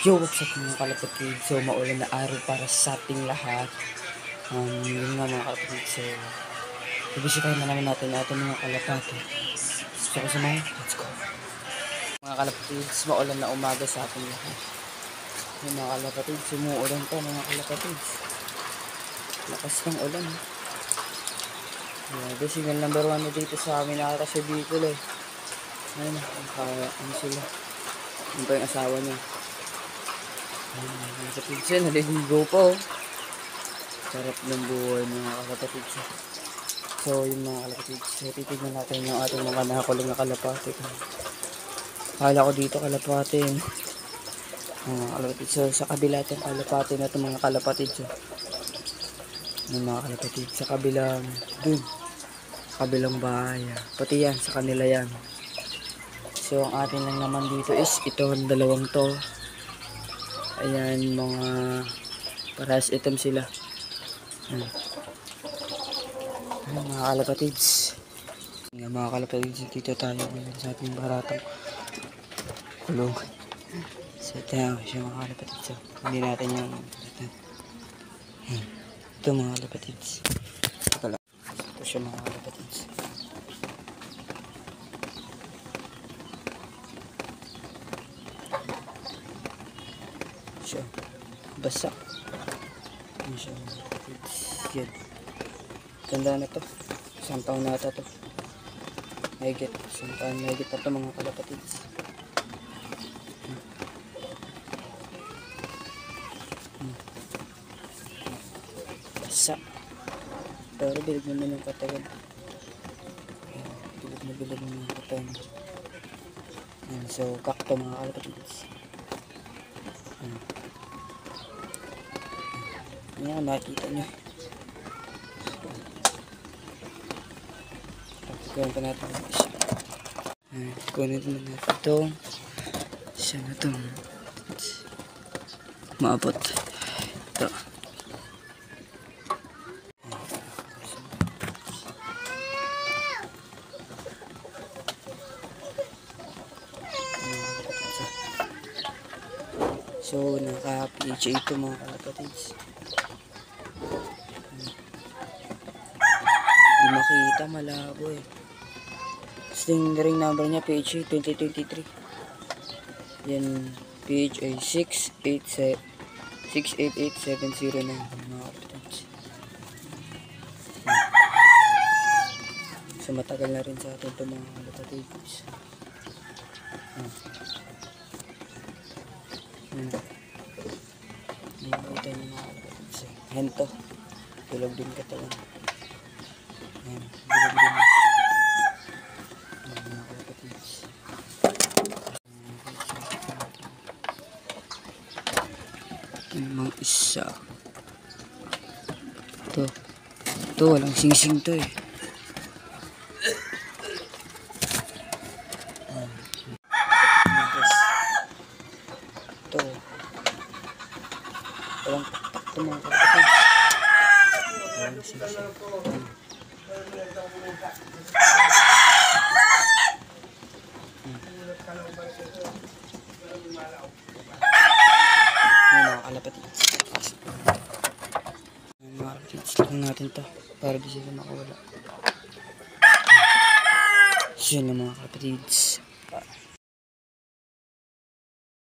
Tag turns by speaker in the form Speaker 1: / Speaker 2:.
Speaker 1: Yo, what's up mga kalapatid? So, maulan na araw para sa ating lahat. Yun nga mga kalapatid. So, ibisitahin na naman natin ating mga kalapatid. Gusto ko samahin? Let's go. Mga kalapatid, maulan na umaga sa ating lahat. Yung mga kalapatid, sumuulan pa mga kalapatid. Lakas ng ulan. Decimal number 1 na dito sa amin nakaka sa Bicol eh. Ayun, ano sila. Yung pa yung asawa niya. Sa pizza, naliligo po. Sarap ng buhay mga kalapatid. So yung mga kalapatid, so titignan natin yung ating mga nakakulong na kalapatid. Kala ko dito kalapatin. Mga kalapatid, so sa kabila itong kalapatin na itong mga kalapatid. So, yung mga kalapatid, sa kabilang dun, kabilang bahay. Pati yan, sa kanila yan. So ang atin lang naman dito is ito, dalawang to. Ayan, mga parehas item sila. Ayan, mga kalapatids. Ayan, mga kalapatids, dito tayo ngayon sa ating baratang kulong. So ito siya mga kalapatids. Hindi natin yung ito mga kalapatids. Ito siya mga kalapatids. Siya basa. Yan siya. Yan. Tanda na to. Isang taon na ito to. Mahigit. Isang taon mahigit na to mga kalapatids. Basa. Pero bilig naman yung katawan. Bilig naman yung katawan. Yan. So kakto mga kalapatids. Ayan, makikita nyo. Kunin pa natin siya. Kunin pa natin ito. Siya na ito. Maabot. Ito. So, naka-PHA ito mga kalapatids. Hindi makita, malabo eh. Tapos yung ring number niya, PHA 2023. Yan, PHA 6888709 mga kalapatids. So, matagal na rin sa atin ito mga kalapatids. Nakita niyo mga kalapatids. Hento. Tulog din katawan. Ayan. Tulog din. Ayan mga kalapatids. Mga isa. Ito. Ito. Walang sing-sing to eh. Ito. Walang pakpak ito mga kalapatids. Walang sing-sing. Mga kalapatids. Mga kalapatids lang natin to para di sila makawala. Yun yung mga kalapatids.